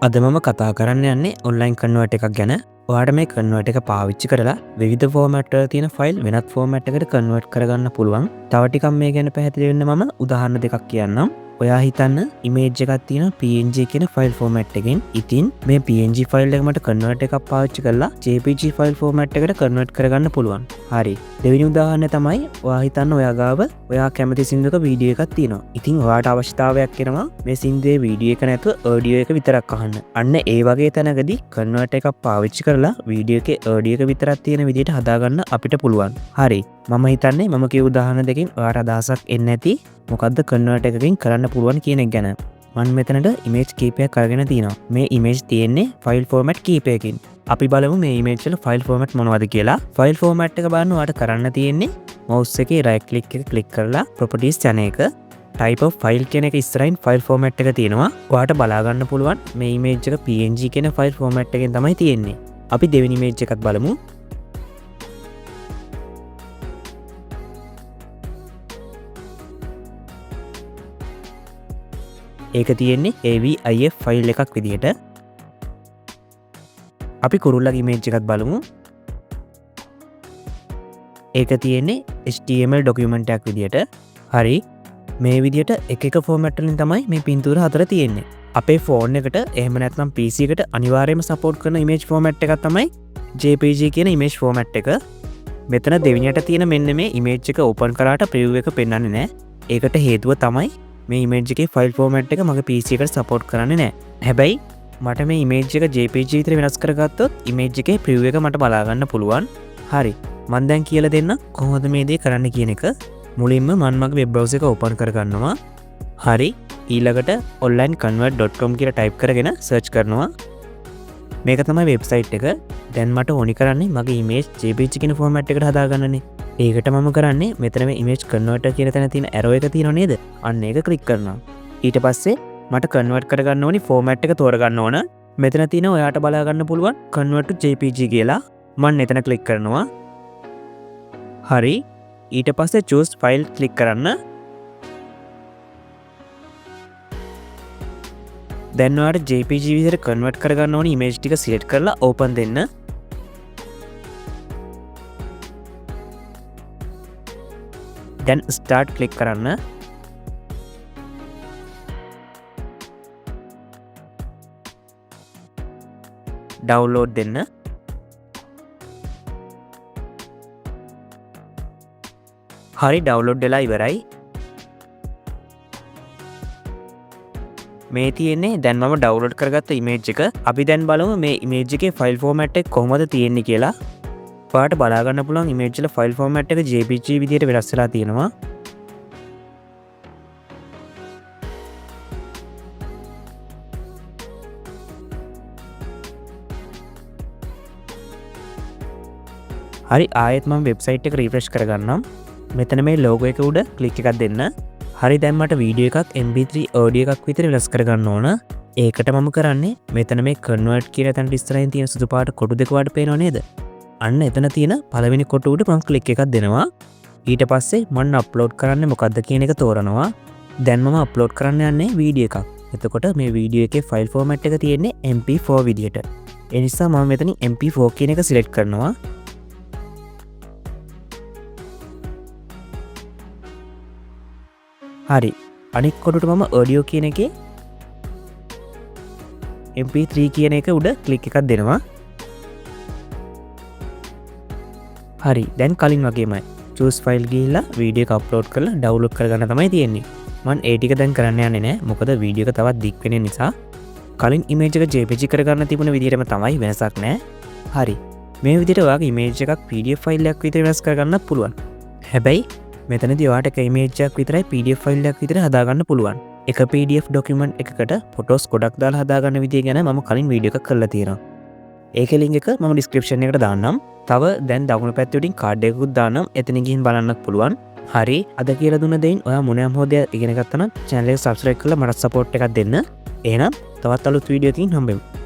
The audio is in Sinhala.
අද මම කතා කරන්න යන්නේ ඔන්ලයින් කන්වර්ට් එකක් ගැන. ඔයාට මේ කන්වර්ට් එක පාවිච්චි කරලා විවිධ ෆෝමැට් වල තියෙන ෆයිල් වෙනත් ෆෝමැට් එකකට කන්වර්ට් කරගන්න පුළුවන්. තව ටිකක් මේ ගැන පැහැදිලි වෙන්න මම උදාහරණ දෙකක් කියන්නම්. ඔයා හිතන්න ඉමේජ් එකක් තියෙන PNG කියන ෆයිල් ෆෝමැට් එකෙන්. ඉතින් මේ PNG ෆයිල් එක මට කන්වර්ට් එකක් පාවිච්චි කරලා JPG ෆයිල් ෆෝමැට් එකට කන්වර්ට් කරගන්න පුළුවන්. හරි. දෙවෙනි උදාහරණය තමයි ඔයා හිතන්න ඔයා ගාව ඔයා කැමති සින්දුවක වීඩියෝ එකක් තියෙනවා. ඉතින් ඔයාට අවශ්‍යතාවයක් එනවා මේ සින්දුවේ වීඩියෝ එක නැතුව ඔඩියෝ එක විතරක් අහන්න. අන්න ඒ වගේ තැනකදී කන්වර්ට් එකක් පාවිච්චි කරලා වීඩියෝ එකේ ඔඩියෝ එක විතරක් තියෙන විදිහට හදාගන්න අපිට පුළුවන්. හරි. මම හිතන්නේ මම කිය උදාහරණ දෙකකින් ඔයාට අදහසක් එන්න ඇති මොකද්ද කන්වර්ට් එකකින් කරන්න පුළුවන් කියන එක ගැන. මම මෙතනට ඉමේජ් කීපයක් අරගෙන තිනවා. මේ ඉමේජ් තියෙන්නේ ෆයිල් ෆෝමැට් කීපයකින්. අපි බලමු මේ ඉමේජ් වල ෆයිල් ෆෝමැට් මොනවද කියලා. ෆයිල් ෆෝමැට් එක බලන්න ඔයාට කරන්න තියෙන්නේ මවුස් එකේ රයිට් ක්ලික් එක ක්ලික් කරලා ප්‍රොපර්ටිස් යන එක. type of file කියන එක ඉස්සරහින් ෆයිල් ෆෝමැට් එක තියෙනවා. ඔයාට බලා ගන්න පුළුවන් මේ ඉමේජ් එක PNG කියන ෆයිල් ෆෝමැට් එකෙන් තමයි තියෙන්නේ. අපි දෙවෙනි ඉමේජ් එකත් බලමු. ඒක තියෙන්නේ AVIF ෆයිල් එකක් විදිහට. අපි කුරුල්ලගේ ඉමේජ් එකත් බලමු. ඒක තියෙන්නේ HTML ඩොකියුමන්ට් එකක් විදිහට. හරි. මේ විදිහට එක ෆෝමැට් වලින් තමයි මේ පින්තූර හතර තියෙන්නේ. අපේ ෆෝන් එකට එහෙම නැත්නම් PC එකට අනිවාර්යයෙන්ම සපෝට් කරන ඉමේජ් ෆෝමැට් එකක් තමයි JPG කියන ඉමේජ් ෆෝමැට් එක. මෙතන දෙවෙනියට තියෙන මෙන්න මේ ඉමේජ් එක ඕපන් කරාට ප්‍රිව්‍යු එක පෙන්වන්නේ නැහැ. ඒකට හේතුව තමයි මේ ඉමේජ් එකේ ෆයිල් ෆෝමැට් එක මගේ PC එකට සපෝට් කරන්නේ නැහැ. හැබැයි මට මේ ඉමේජ් එක JPG විතර වෙනස් කරගත්තොත් ඉමේජ් එකේ ප්‍රිව්‍යු එක මට බලා ගන්න පුළුවන්. හරි. මම දැන් කියලා දෙන්න කොහොමද මේ දේ කරන්න කියන එක. මුලින්ම මම මගේ වෙබ් බ්‍රවුසර් එක ඕපන් කරගන්නවා. හරි. ඊළඟට onlineconvert.com කියලා ටයිප් කරගෙන සර්ච් කරනවා. මේක තමයි වෙබ්සයිට් එක. දැන් මට ඕනි කරන්නේ මගේ ඉමේජ් JPG කියන ෆෝමැට් එකට හදාගන්නනේ. ඒකට මම කරන්නේ මෙතන මේ ඉමේජ් කන්වර්ටර් කියන තැන තියෙන ඇරෝ එක තියෙනව නේද? අන්න ඒක ක්ලික් කරනවා. ඊට පස්සේ මට කන්වර්ට් කරගන්න ඕනි ෆෝමැට් එක තෝරගන්න ඕන. මෙතන තියෙන ඔයාට බලා ගන්න පුළුවන් convert to JPG කියලා. මම එතන ක්ලික් කරනවා. හරි. ඊට පස්සේ choose file ක්ලික් කරන්න. දැන් ඔයාලට JPG විදිහට කන්වර්ට් කරගන්න ඕනි ඉමේජ් ටික සිලෙක්ට් කරලා open දෙන්න. දැන් start ක්ලික් කරන්න. download දෙන්න. හරි ඩවුන්ලෝඩ් වෙලා ඉවරයි. මේ තියෙන්නේ දැන් මම ඩවුන්ලෝඩ් කරගත්ත ඉමේජ් එක. අපි දැන් බලමු මේ ඉමේජ් එකේ ෆයිල් ෆෝමැට් එක කොහොමද තියෙන්නේ කියලා. ඔයාලට බලා ගන්න පුළුවන් ඉමේජ් වල ෆයිල් ෆෝමැට් එක JPG විදිහට වෙනස් වෙලා තියෙනවා. හරි ආයෙත් මම වෙබ්සයිට් එක රිෆ්‍රෙෂ් කරගන්නම්. මෙතන මේ ලෝගෝ එක උඩ ක්ලික් එකක් දෙන්න. හරි දැන් මට වීඩියෝ එකක් MP3 ඔඩියෝ එකක් විතර වෙනස් කරගන්න ඕන. ඒකට මම කරන්නේ මෙතන මේ කන්වර්ට් කියන තැනට ඉස්සරහින් තියෙන සුදු පාට කොටු දෙක වඩ පේනව නේද? අන්න එතන තියෙන පළවෙනි කොටු උඩ මම ක්ලික් එකක් දෙනවා. ඊට පස්සේ මම අප්ලෝඩ් කරන්නේ මොකද්ද කියන එක තෝරනවා. දැන් මම අප්ලෝඩ් කරන්න යන්නේ වීඩියෝ එකක්. එතකොට මේ වීඩියෝ එකේ ෆයිල් ෆෝමැට් එක තියෙන්නේ MP4 විදිහට. ඒ නිසා මම මෙතනින් MP4 කියන එක සිලෙක්ට් කරනවා. හරි. අනිත් කොටුට මම ඔඩියෝ කියන එකේ MP3 කියන එක උඩ ක්ලික් එකක් දෙනවා. හරි. දැන් කලින් වගේමයි. choose file ගිහිල්ලා වීඩියෝ එක අප්ලෝඩ් කරලා ඩවුන්ලෝඩ් කරගන්න තමයි තියෙන්නේ. මම ඒ ටික දැන් කරන්න යන්නේ නැහැ. මොකද වීඩියෝ එක තවත් දික් වෙන නිසා. කලින් ඉමේජ් එක JPG කරගන්න තිබුණ විදිහටම තමයි වෙනසක් නැහැ. හරි. මේ විදිහට ඔයාගේ ඉමේජ් එකක් PDF ෆයිල් එකක් විතර වෙනස් කරගන්නත් පුළුවන්. හැබැයි මෙතනදී ඔයාට එක ඉමේජ් එකක් විතරයි PDF ෆයිල් එකක් විතර හදාගන්න පුළුවන්. එක PDF ඩොකියුමන්ට් එකකට ෆොටෝස් ගොඩක් දාලා හදාගන්න විදිය ගැන මම කලින් වීඩියෝ එකක් කරලා තියෙනවා. ඒකේ link එක මම description එකට දාන්නම්. තව දැන් දකුණු පැත්තේ උඩින් කාඩ් එකකුත් දාන්නම්. එතන ගිහින් බලන්නත් පුළුවන්. හරි අද කියලා දුන්න දෙයින් ඔයා මොනියම් හෝ දෙයක් ඉගෙන ගත්තා නම් channel එක subscribe කරලා මට support එකක් දෙන්න. එහෙනම් තවත් අලුත් වීඩියෝ එකකින් හම්බෙමු.